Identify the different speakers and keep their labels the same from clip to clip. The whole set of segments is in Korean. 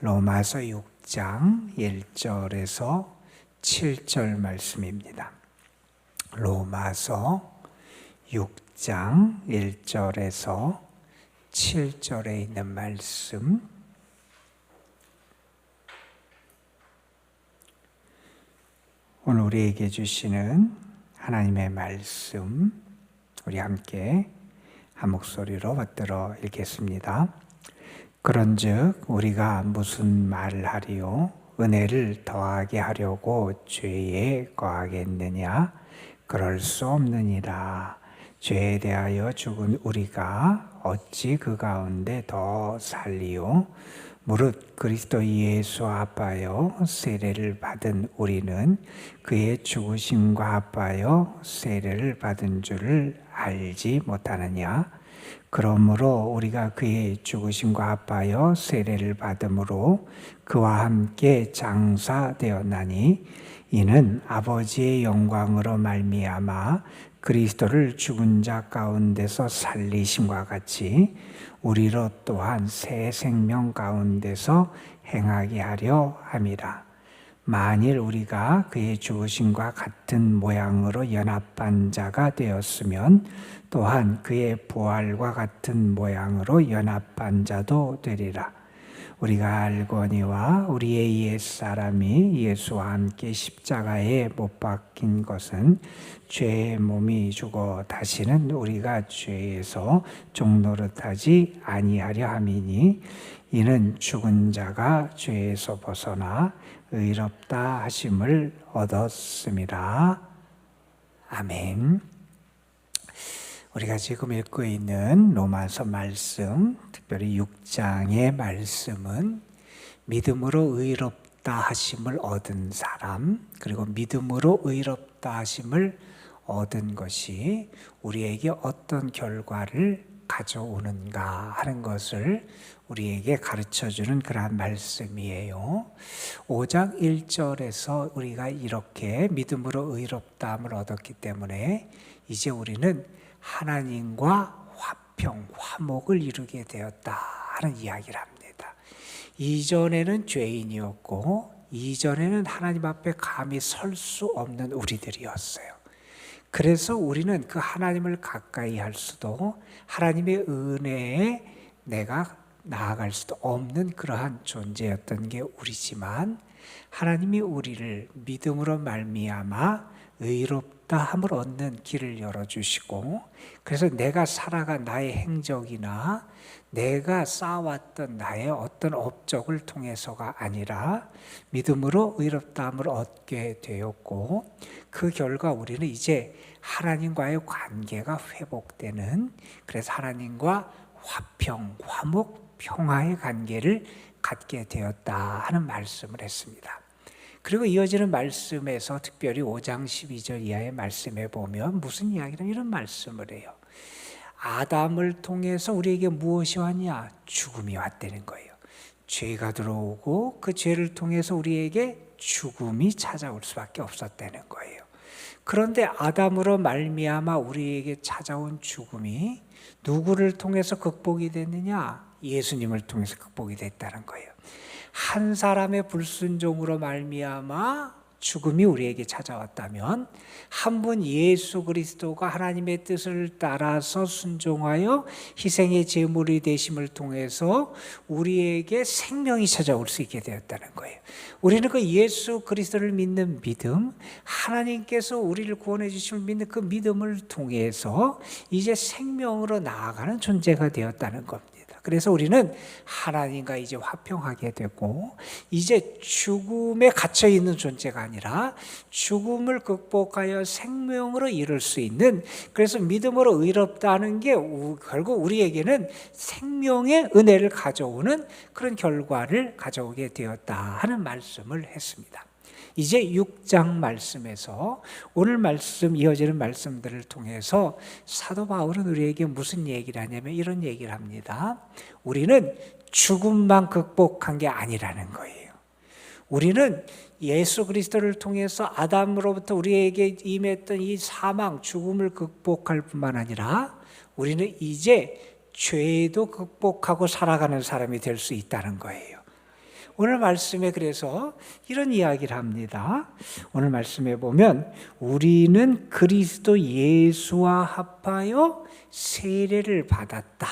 Speaker 1: 로마서 6장 1절에서 7절 말씀입니다. 로마서 6장 1절에서 7절에 있는 말씀, 오늘 우리에게 주시는 하나님의 말씀, 우리 함께 한 목소리로 받들어 읽겠습니다. 그런즉 우리가 무슨 말을 하리요? 은혜를 더하게 하려고 죄에 거하겠느냐? 그럴 수 없느니라. 죄에 대하여 죽은 우리가 어찌 그 가운데 더 살리요? 무릇 그리스도 예수 합하여 세례를 받은 우리는 그의 죽으심과 합하여 세례를 받은 줄을 알지 못하느냐? 그러므로 우리가 그의 죽으심과 합하여 세례를 받음으로 그와 함께 장사되었나니 이는 아버지의 영광으로 말미암아 그리스도를 죽은 자 가운데서 살리심과 같이 우리로 또한 새 생명 가운데서 행하게 하려 함이라. 만일 우리가 그의 죽으심과 같은 모양으로 연합한 자가 되었으면 또한 그의 부활과 같은 모양으로 연합한 자도 되리라. 우리가 알거니와 우리의 옛사람이 예수와 함께 십자가에 못 박힌 것은 죄의 몸이 죽어 다시는 우리가 죄에서 종노릇하지 아니하려 함이니 이는 죽은 자가 죄에서 벗어나 의롭다 하심을 얻었음이라. 아멘. 우리가 지금 읽고 있는 로마서 말씀, 특별히 6장의 말씀은 믿음으로 의롭다 하심을 얻은 사람, 그리고 믿음으로 의롭다 하심을 얻은 것이 우리에게 어떤 결과를 가져오는가 하는 것을 우리에게 가르쳐주는 그러한 말씀이에요. 5장 1절에서 우리가 이렇게 믿음으로 의롭다함을 얻었기 때문에 이제 우리는 하나님과 화평, 화목을 이루게 되었다 하는 이야기를 합니다. 이전에는 죄인이었고 이전에는 하나님 앞에 감히 설 수 없는 우리들이었어요. 그래서 우리는 그 하나님을 가까이 할 수도 하나님의 은혜에 내가 나아갈 수도 없는 그러한 존재였던 게 우리지만 하나님이 우리를 믿음으로 말미암아 의롭다 함을 얻는 길을 열어주시고 그래서 내가 살아간 나의 행적이나 내가 쌓아왔던 나의 어떤 업적을 통해서가 아니라 믿음으로 의롭다 함을 얻게 되었고 그 결과 우리는 이제 하나님과의 관계가 회복되는 그래서 하나님과 화평, 화목, 평화의 관계를 갖게 되었다 하는 말씀을 했습니다. 그리고 이어지는 말씀에서 특별히 5장 12절 이하의 말씀에 보면 무슨 이야기는 이런 말씀을 해요. 아담을 통해서 우리에게 무엇이 왔냐? 죽음이 왔다는 거예요. 죄가 들어오고 그 죄를 통해서 우리에게 죽음이 찾아올 수밖에 없었다는 거예요. 그런데 아담으로 말미암아 우리에게 찾아온 죽음이 누구를 통해서 극복이 됐느냐? 예수님을 통해서 극복이 됐다는 거예요. 한 사람의 불순종으로 말미암아 죽음이 우리에게 찾아왔다면 한 분 예수 그리스도가 하나님의 뜻을 따라서 순종하여 희생의 제물이 되심을 통해서 우리에게 생명이 찾아올 수 있게 되었다는 거예요. 우리는 그 예수 그리스도를 믿는 믿음, 하나님께서 우리를 구원해 주심을 믿는 그 믿음을 통해서 이제 생명으로 나아가는 존재가 되었다는 겁니다. 그래서 우리는 하나님과 이제 화평하게 되고 이제 죽음에 갇혀 있는 존재가 아니라 죽음을 극복하여 생명으로 이룰 수 있는 그래서 믿음으로 의롭다는 게 결국 우리에게는 생명의 은혜를 가져오는 그런 결과를 가져오게 되었다 하는 말씀을 했습니다. 이제 6장 말씀에서 오늘 말씀 이어지는 말씀들을 통해서 사도 바울은 우리에게 무슨 얘기를 하냐면 이런 얘기를 합니다. 우리는 죽음만 극복한 게 아니라는 거예요. 우리는 예수 그리스도를 통해서 아담으로부터 우리에게 임했던 이 사망, 죽음을 극복할 뿐만 아니라 우리는 이제 죄도 극복하고 살아가는 사람이 될 수 있다는 거예요. 오늘 말씀에 그래서 이런 이야기를 합니다. 오늘 말씀에 보면 우리는 그리스도 예수와 합하여 세례를 받았다,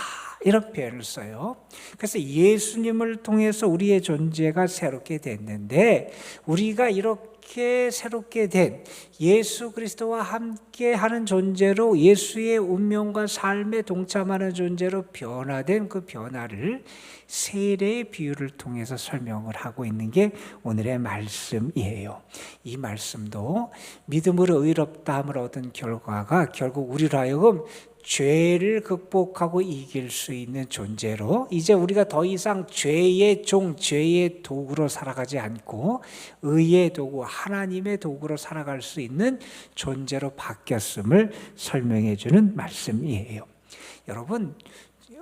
Speaker 1: 이런 표현을 써요. 그래서 예수님을 통해서 우리의 존재가 새롭게 됐는데, 우리가 이렇게 새롭게 된 예수 그리스도와 함께 하는 존재로, 예수의 운명과 삶에 동참하는 존재로 변화된 그 변화를 세례의 비유를 통해서 설명을 하고 있는 게 오늘의 말씀이에요. 이 말씀도 믿음으로 의롭다함을 얻은 결과가 결국 우리로 하여금 죄를 극복하고 이길 수 있는 존재로, 이제 우리가 더 이상 죄의 종, 죄의 도구로 살아가지 않고 의의 도구, 하나님의 도구로 살아갈 수 있는 존재로 바뀌었음을 설명해 주는 말씀이에요. 여러분,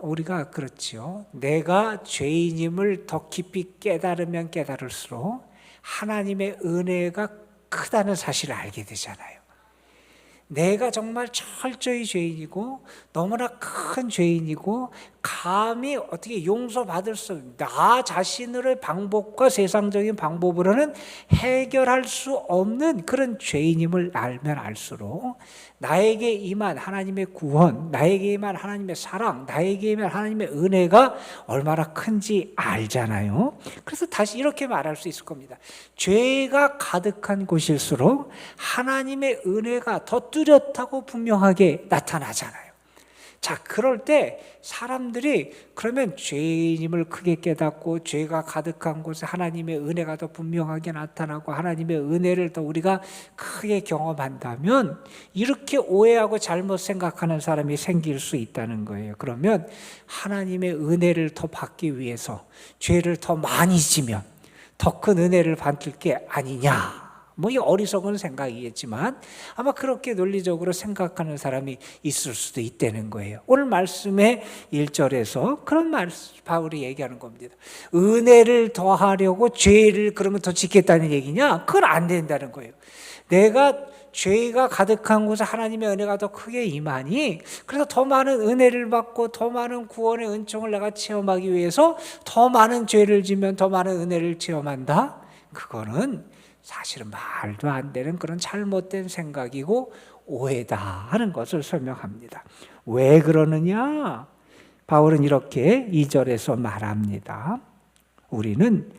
Speaker 1: 우리가 그렇지요. 내가 죄인임을 더 깊이 깨달으면 깨달을수록 하나님의 은혜가 크다는 사실을 알게 되잖아요. 내가 정말 철저히 죄인이고 너무나 큰 죄인이고 감히 어떻게 용서받을 수, 나 자신의 방법과 세상적인 방법으로는 해결할 수 없는 그런 죄인임을 알면 알수록 나에게 임한 하나님의 구원, 나에게 임한 하나님의 사랑, 나에게 임한 하나님의 은혜가 얼마나 큰지 알잖아요. 그래서 다시 이렇게 말할 수 있을 겁니다. 죄가 가득한 곳일수록 하나님의 은혜가 더 뚜렷하고 분명하게 나타나잖아요. 자, 그럴 때 사람들이 그러면 죄인임을 크게 깨닫고 죄가 가득한 곳에 하나님의 은혜가 더 분명하게 나타나고 하나님의 은혜를 더 우리가 크게 경험한다면 이렇게 오해하고 잘못 생각하는 사람이 생길 수 있다는 거예요. 그러면 하나님의 은혜를 더 받기 위해서 죄를 더 많이 지면 더 큰 은혜를 받을 게 아니냐, 뭐 이 어리석은 생각이겠지만 아마 그렇게 논리적으로 생각하는 사람이 있을 수도 있다는 거예요. 오늘 말씀의 1절에서 그런 말씀 바울이 얘기하는 겁니다. 은혜를 더하려고 죄를 그러면 더 짓겠다는 얘기냐? 그건 안 된다는 거예요. 내가 죄가 가득한 곳에 하나님의 은혜가 더 크게 임하니, 그래서 더 많은 은혜를 받고 더 많은 구원의 은총을 내가 체험하기 위해서 더 많은 죄를 지면 더 많은 은혜를 체험한다? 그거는 사실은 말도 안 되는 그런 잘못된 생각이고 오해다 하는 것을 설명합니다. 왜 그러느냐? 바울은 이렇게 2절에서 말합니다. 우리는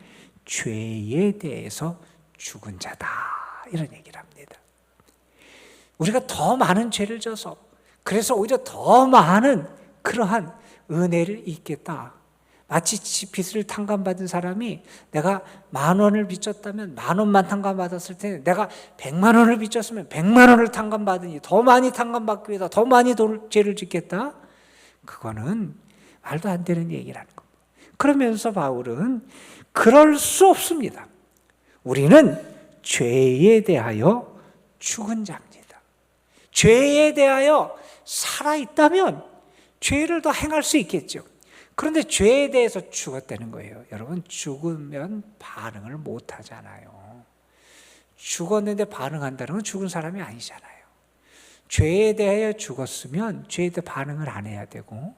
Speaker 1: 죄에 대해서 죽은 자다, 이런 얘기를 합니다. 우리가 더 많은 죄를 져서, 그래서 오히려 더 많은 그러한 은혜를 잊겠다. 마치 빚을 탕감받은 사람이 내가 10,000원을 빚졌다면 10,000원만 탕감받았을 텐데 내가 100,000원을 빚졌으면 100,000원을 탕감받으니 더 많이 탕감받기 위해서 더 많이 죄를 짓겠다? 그거는 말도 안 되는 얘기라는 겁니다. 그러면서 바울은 그럴 수 없습니다. 우리는 죄에 대하여 죽은 자입니다. 죄에 대하여 살아있다면 죄를 더 행할 수 있겠죠. 그런데 죄에 대해서 죽었다는 거예요. 여러분, 죽으면 반응을 못 하잖아요. 죽었는데 반응한다는 건 죽은 사람이 아니잖아요. 죄에 대하여 죽었으면 죄에 대해 반응을 안 해야 되고,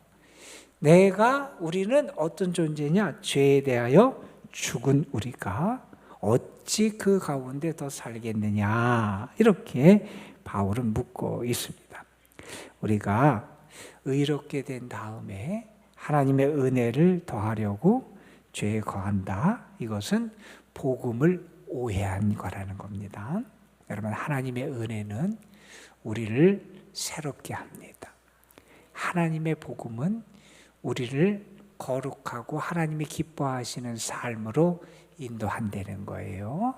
Speaker 1: 우리는 어떤 존재냐? 죄에 대하여 죽은 우리가 어찌 그 가운데 더 살겠느냐? 이렇게 바울은 묻고 있습니다. 우리가 의롭게 된 다음에 하나님의 은혜를 더하려고 죄에 거한다. 이것은 복음을 오해한 거라는 겁니다. 여러분, 하나님의 은혜는 우리를 새롭게 합니다. 하나님의 복음은 우리를 거룩하고 하나님이 기뻐하시는 삶으로 인도한다는 거예요.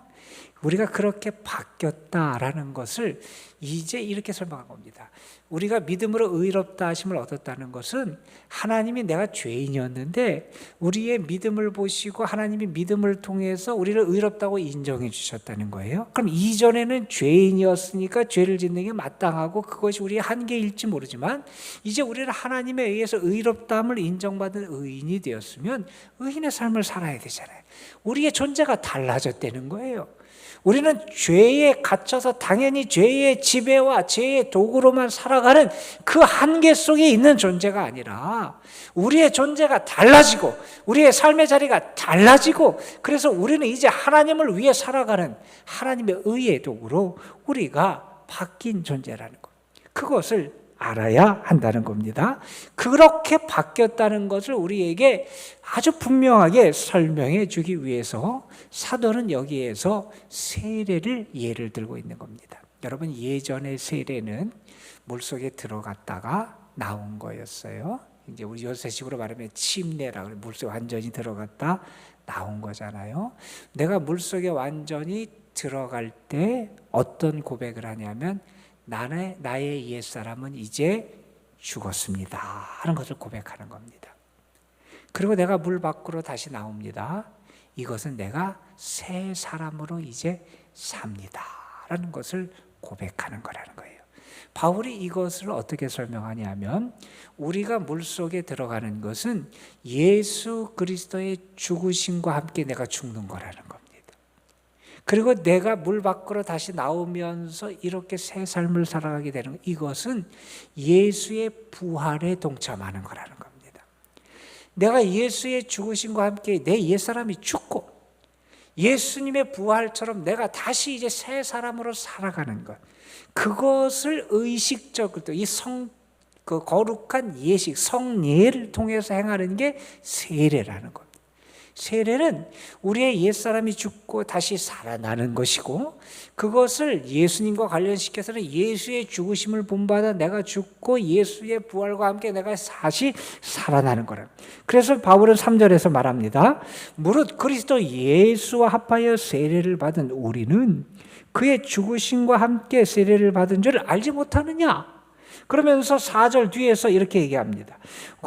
Speaker 1: 우리가 그렇게 바뀌었다라는 것을 이제 이렇게 설명한 겁니다. 우리가 믿음으로 의롭다 하심을 얻었다는 것은 하나님이 내가 죄인이었는데 우리의 믿음을 보시고 하나님이 믿음을 통해서 우리를 의롭다고 인정해 주셨다는 거예요. 그럼 이전에는 죄인이었으니까 죄를 짓는 게 마땅하고 그것이 우리의 한계일지 모르지만 이제 우리는 하나님에 의해서 의롭다함을 인정받은 의인이 되었으면 의인의 삶을 살아야 되잖아요. 우리의 존재가 달라졌다는 거예요. 우리는 죄에 갇혀서 당연히 죄의 지배와 죄의 도구로만 살아가는 그 한계 속에 있는 존재가 아니라 우리의 존재가 달라지고 우리의 삶의 자리가 달라지고 그래서 우리는 이제 하나님을 위해 살아가는 하나님의 의의 도구로 우리가 바뀐 존재라는 것. 그것을 알아야 한다는 겁니다. 그렇게 바뀌었다는 것을 우리에게 아주 분명하게 설명해 주기 위해서 사도는 여기에서 세례를 예를 들고 있는 겁니다. 여러분, 예전의 세례는 물속에 들어갔다가 나온 거였어요. 이제 우리 요새식으로 말하면 침례라고 해요. 물속에 완전히 들어갔다 나온 거잖아요. 내가 물속에 완전히 들어갈 때 어떤 고백을 하냐면 나의 옛사람은 이제 죽었습니다 하는 것을 고백하는 겁니다. 그리고 내가 물 밖으로 다시 나옵니다. 이것은 내가 새 사람으로 이제 삽니다 라는 것을 고백하는 거라는 거예요. 바울이 이것을 어떻게 설명하냐면 우리가 물속에 들어가는 것은 예수 그리스도의 죽으심과 함께 내가 죽는 거라는 겁니다. 그리고 내가 물 밖으로 다시 나오면서 이렇게 새 삶을 살아가게 되는 이것은 예수의 부활에 동참하는 거라는 겁니다. 내가 예수의 죽으심과 함께 내 옛사람이 죽고 예수님의 부활처럼 내가 다시 이제 새 사람으로 살아가는 것, 그것을 의식적으로 그 거룩한 예식, 성례를 통해서 행하는 게 세례라는 겁니다. 세례는 우리의 옛사람이 죽고 다시 살아나는 것이고 그것을 예수님과 관련시켜서는 예수의 죽으심을 본받아 내가 죽고 예수의 부활과 함께 내가 다시 살아나는 거라. 그래서 바울은 3절에서 말합니다. 무릇 그리스도 예수와 합하여 세례를 받은 우리는 그의 죽으심과 함께 세례를 받은 줄 알지 못하느냐? 그러면서 4절 뒤에서 이렇게 얘기합니다.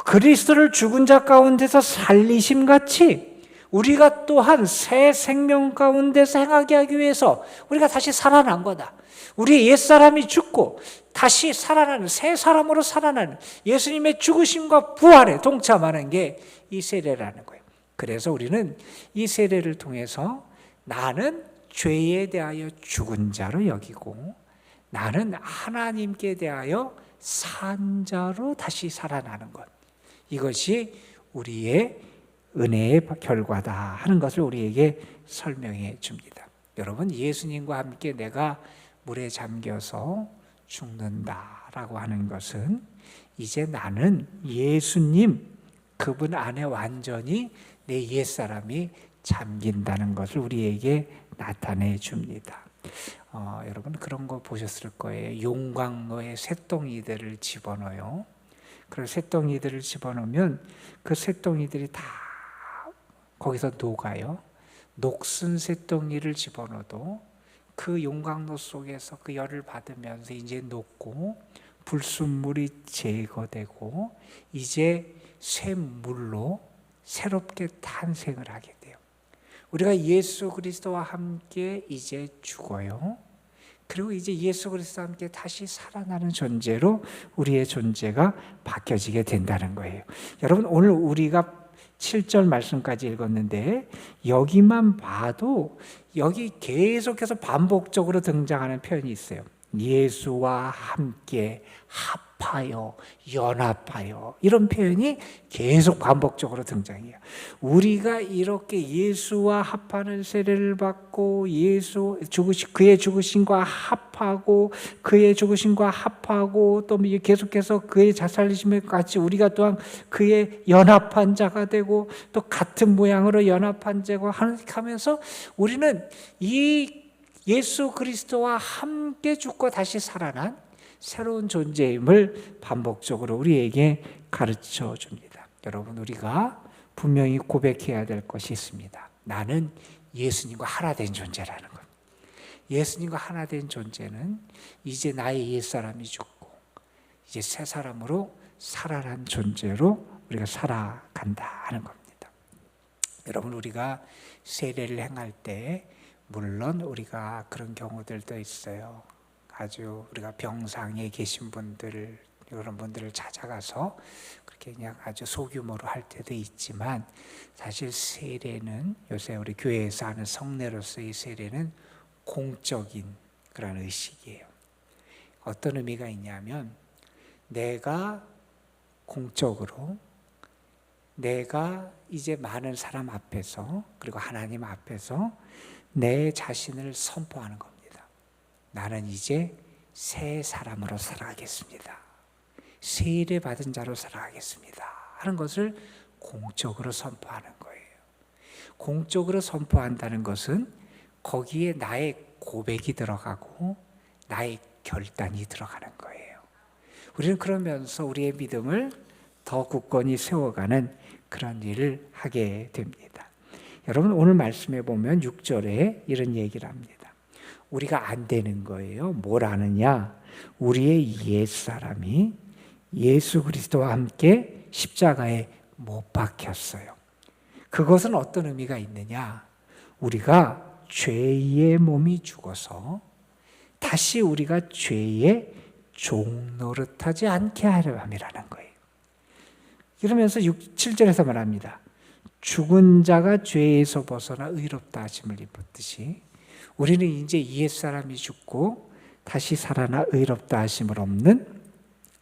Speaker 1: 그리스도를 죽은 자 가운데서 살리심 같이 우리가 또한 새 생명 가운데서 행하게 하기 위해서 우리가 다시 살아난 거다. 우리 옛사람이 죽고 다시 살아나는 새 사람으로 살아나는 예수님의 죽으심과 부활에 동참하는 게 이 세례라는 거예요. 그래서 우리는 이 세례를 통해서 나는 죄에 대하여 죽은 자로 여기고 나는 하나님께 대하여 산 자로 다시 살아나는 것, 이것이 우리의 은혜의 결과다 하는 것을 우리에게 설명해 줍니다. 여러분, 예수님과 함께 내가 물에 잠겨서 죽는다라고 하는 것은 이제 나는 예수님 그분 안에 완전히 내 옛사람이 잠긴다는 것을 우리에게 나타내 줍니다. 여러분 그런 거 보셨을 거예요. 용광로에 쇳덩이들을 집어넣어요. 그리고 쇳덩이들을 집어넣으면 그 쇳덩이들이 다 거기서 녹아요. 녹슨 쇳덩이를 집어넣어도 그 용광로 속에서 그 열을 받으면서 이제 녹고 불순물이 제거되고 이제 새 물로 새롭게 탄생을 하게 돼요. 우리가 예수 그리스도와 함께 이제 죽어요. 그리고 이제 예수 그리스도와 함께 다시 살아나는 존재로 우리의 존재가 바뀌어지게 된다는 거예요. 여러분, 오늘 우리가 7절 말씀까지 읽었는데 여기만 봐도 여기 계속해서 반복적으로 등장하는 표현이 있어요. 예수와 함께 합하여 연합하여, 이런 표현이 계속 반복적으로 등장해요. 우리가 이렇게 예수와 합하는 세례를 받고 그의 죽으심과 합하고 그의 죽으심과 합하고 또 계속해서 그의 자살리심에 같이 우리가 또한 그의 연합한 자가 되고 또 같은 모양으로 연합한 자고 하면서 우리는 이 예수 그리스도와 함께 죽고 다시 살아난 새로운 존재임을 반복적으로 우리에게 가르쳐 줍니다. 여러분, 우리가 분명히 고백해야 될 것이 있습니다. 나는 예수님과 하나 된 존재라는 것. 예수님과 하나 된 존재는 이제 나의 옛사람이 죽고 이제 새 사람으로 살아난 존재로 우리가 살아간다 하는 겁니다. 여러분, 우리가 세례를 행할 때 물론 우리가 그런 경우들도 있어요. 아주 우리가 병상에 계신 분들, 이런 분들을 찾아가서 그렇게 그냥 아주 소규모로 할 때도 있지만, 사실 세례는 요새 우리 교회에서 하는 성례로서의 세례는 공적인 그런 의식이에요. 어떤 의미가 있냐면 내가 공적으로 내가 이제 많은 사람 앞에서 그리고 하나님 앞에서 내 자신을 선포하는 겁니다. 나는 이제 새 사람으로 살아가겠습니다. 세례 받은 자로 살아가겠습니다. 하는 것을 공적으로 선포하는 거예요. 공적으로 선포한다는 것은 거기에 나의 고백이 들어가고 나의 결단이 들어가는 거예요. 우리는 그러면서 우리의 믿음을 더 굳건히 세워가는 그런 일을 하게 됩니다. 여러분 오늘 말씀해 보면 6절에 이런 얘기를 합니다. 우리가 안 되는 거예요. 뭘 아느냐? 우리의 옛사람이 예수 그리스도와 함께 십자가에 못 박혔어요. 그것은 어떤 의미가 있느냐? 우리가 죄의 몸이 죽어서 다시 우리가 죄의 종노릇하지 않게 하려 함이라는 거예요. 이러면서 7절에서 말합니다. 죽은 자가 죄에서 벗어나 의롭다 하심을 입었듯이 우리는 이제 옛사람이 죽고 다시 살아나 의롭다 하심을 없는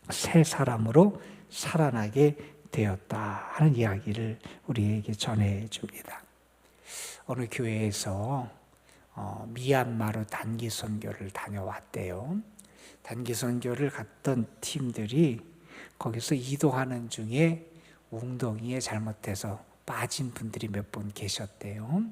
Speaker 1: 새 사람으로 살아나게 되었다 하는 이야기를 우리에게 전해줍니다. 어느 교회에서 미얀마로 단기 선교를 다녀왔대요. 단기 선교를 갔던 팀들이 거기서 이도하는 중에 웅덩이에 잘못해서 빠진 분들이 몇 분 계셨대요.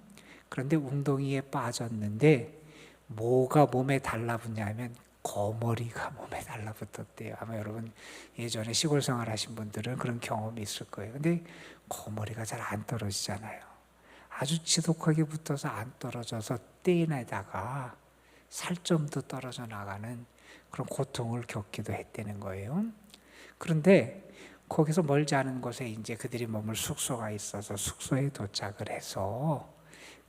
Speaker 1: 그런데 웅덩이에 빠졌는데 뭐가 몸에 달라붙냐면 거머리가 몸에 달라붙었대요. 아마 여러분 예전에 시골 생활 하신 분들은 그런 경험이 있을 거예요. 근데 거머리가 잘 안 떨어지잖아요. 아주 지독하게 붙어서 안 떨어져서 떼인에다가 살점도 떨어져 나가는 그런 고통을 겪기도 했다는 거예요. 그런데 거기서 멀지 않은 곳에 이제 그들이 머물 숙소가 있어서 숙소에 도착을 해서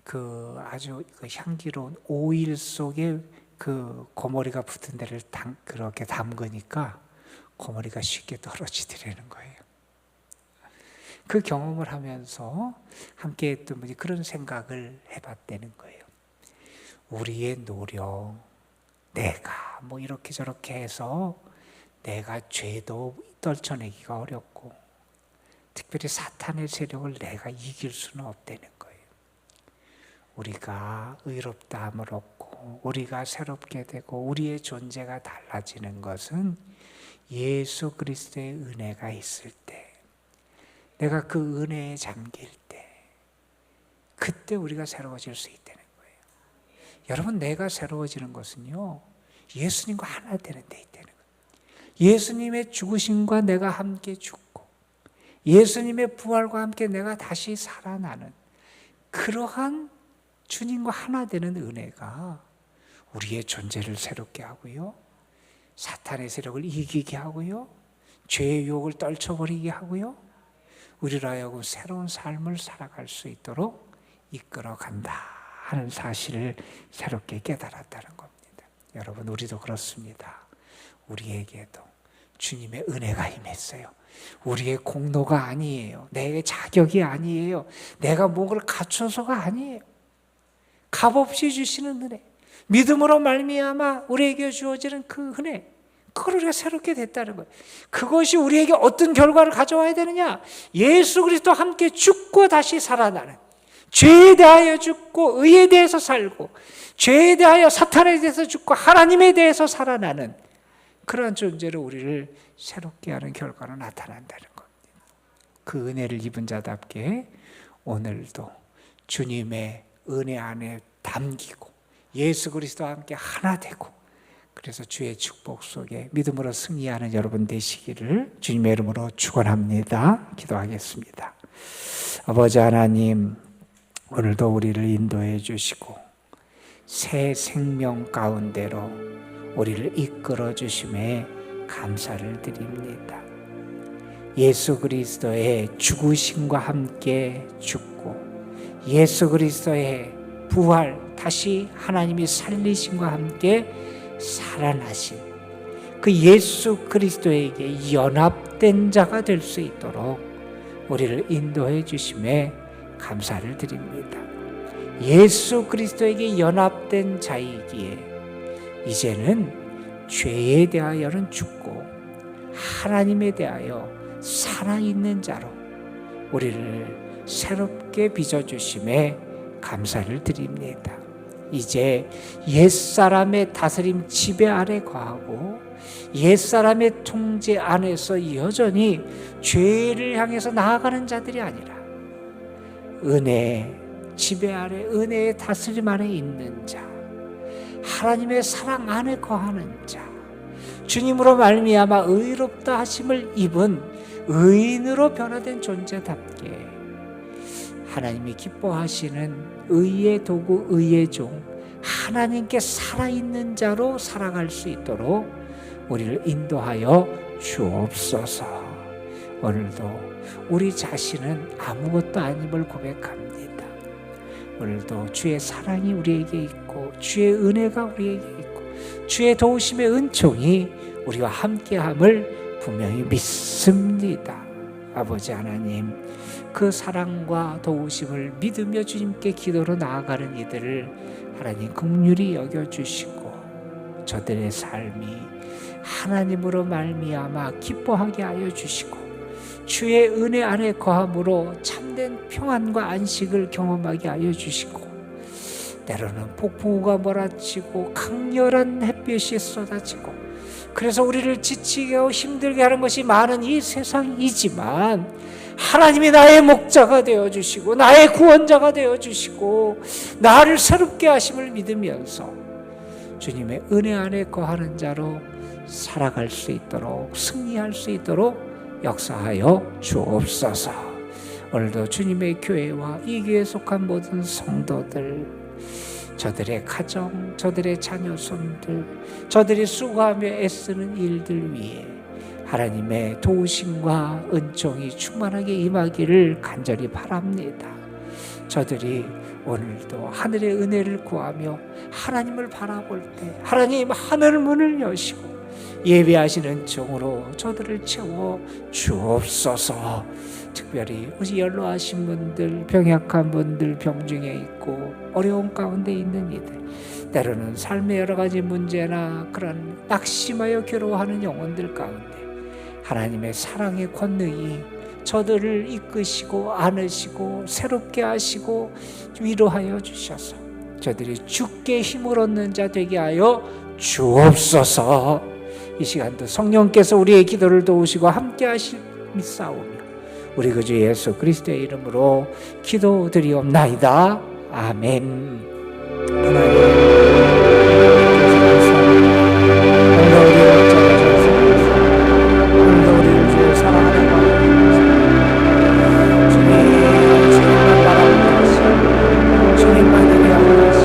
Speaker 1: 그 아주 그 향기로운 오일 속에 그 거머리가 붙은 데를 그렇게 담그니까 거머리가 쉽게 떨어지더라는 거예요. 그 경험을 하면서 함께 했던 분이 그런 생각을 해봤다는 거예요. 우리의 노력, 내가 뭐 이렇게 저렇게 해서 내가 죄도 떨쳐내기가 어렵고 특별히 사탄의 세력을 내가 이길 수는 없다는 거예요. 우리가 의롭다함을 얻고 우리가 새롭게 되고 우리의 존재가 달라지는 것은 예수 그리스도의 은혜가 있을 때, 내가 그 은혜에 잠길 때, 그때 우리가 새로워질 수 있다는 거예요. 여러분, 내가 새로워지는 것은요, 예수님과 하나 되는 데 있다는 거예요. 예수님의 죽으심과 내가 함께 죽고 예수님의 부활과 함께 내가 다시 살아나는 그러한 주님과 하나 되는 은혜가 우리의 존재를 새롭게 하고요, 사탄의 세력을 이기게 하고요, 죄의 유혹을 떨쳐버리게 하고요, 우리로 하여금 새로운 삶을 살아갈 수 있도록 이끌어간다 하는 사실을 새롭게 깨달았다는 겁니다. 여러분, 우리도 그렇습니다. 우리에게도 주님의 은혜가 임했어요. 우리의 공로가 아니에요. 내 자격이 아니에요. 내가 뭔가를 갖춰서가 아니에요. 값없이 주시는 은혜, 믿음으로 말미암아 우리에게 주어지는 그 은혜, 그걸 우리가 새롭게 됐다는 거예요. 그것이 우리에게 어떤 결과를 가져와야 되느냐? 예수 그리스도와 함께 죽고 다시 살아나는, 죄에 대하여 죽고 의에 대해서 살고, 죄에 대하여 사탄에 대해서 죽고 하나님에 대해서 살아나는 그런 존재로 우리를 새롭게 하는 결과로 나타난다는 겁니다. 그 은혜를 입은 자답게 오늘도 주님의 은혜 안에 담기고 예수 그리스도와 함께 하나 되고, 그래서 주의 축복 속에 믿음으로 승리하는 여러분 되시기를 주님의 이름으로 축원합니다. 기도하겠습니다. 아버지 하나님, 오늘도 우리를 인도해 주시고 새 생명 가운데로 우리를 이끌어 주심에 감사를 드립니다. 예수 그리스도의 죽으심과 함께 죽고 예수 그리스도의 부활, 다시 하나님이 살리심과 함께 살아나신 그 예수 그리스도에게 연합된 자가 될 수 있도록 우리를 인도해 주심에 감사를 드립니다. 예수 그리스도에게 연합된 자이기에 이제는 죄에 대하여는 죽고 하나님에 대하여 살아있는 자로 우리를 새롭게 빚어주심에 감사를 드립니다. 이제 옛사람의 다스림 지배 아래 거하고 옛사람의 통제 안에서 여전히 죄를 향해서 나아가는 자들이 아니라 은혜 지배 아래, 은혜의 다스림 안에 있는 자, 하나님의 사랑 안에 거하는 자, 주님으로 말미암아 의롭다 하심을 입은 의인으로 변화된 존재답게 하나님이 기뻐하시는 의의 도구, 의의 종, 하나님께 살아있는 자로 살아갈 수 있도록 우리를 인도하여 주옵소서. 오늘도 우리 자신은 아무것도 아님을 고백합니다. 오늘도 주의 사랑이 우리에게 있고 주의 은혜가 우리에게 있고 주의 도우심의 은총이 우리와 함께함을 분명히 믿습니다. 아버지 하나님, 그 사랑과 도우심을 믿으며 주님께 기도로 나아가는 이들을 하나님 긍휼히 여겨주시고 저들의 삶이 하나님으로 말미암아 기뻐하게 하여 주시고 주의 은혜 안에 거함으로 참된 평안과 안식을 경험하게 하여 주시고 때로는 폭풍우가 몰아치고 강렬한 햇볕이 쏟아지고 그래서 우리를 지치게 하고 힘들게 하는 것이 많은 이 세상이지만 하나님이 나의 목자가 되어주시고 나의 구원자가 되어주시고 나를 새롭게 하심을 믿으면서 주님의 은혜 안에 거하는 자로 살아갈 수 있도록 승리할 수 있도록 역사하여 주옵소서. 오늘도 주님의 교회와 이 교회에 속한 모든 성도들, 저들의 가정, 저들의 자녀손들, 저들이 수고하며 애쓰는 일들 위해 하나님의 도우심과 은총이 충만하게 임하기를 간절히 바랍니다. 저들이 오늘도 하늘의 은혜를 구하며 하나님을 바라볼 때 하나님 하늘 문을 여시고 예배하시는 종으로 저들을 채워 주옵소서. 특별히 우리 연로하신 분들, 병약한 분들, 병중에 있고 어려운 가운데 있는 이들, 때로는 삶의 여러 가지 문제나 그런 낙심하여 괴로워하는 영혼들 가운데 하나님의 사랑의 권능이 저들을 이끄시고 안으시고 새롭게 하시고 위로하여 주셔서 저들이 주께 힘을 얻는 자 되게 하여 주옵소서. 이 시간도 성령께서 우리의 기도를 도우시고 함께 하실 믿사오며 우리 구주 예수 그리스도의 이름으로 기도드리옵나이다. 아멘. 주님만 바라보고 주님만 은혜하고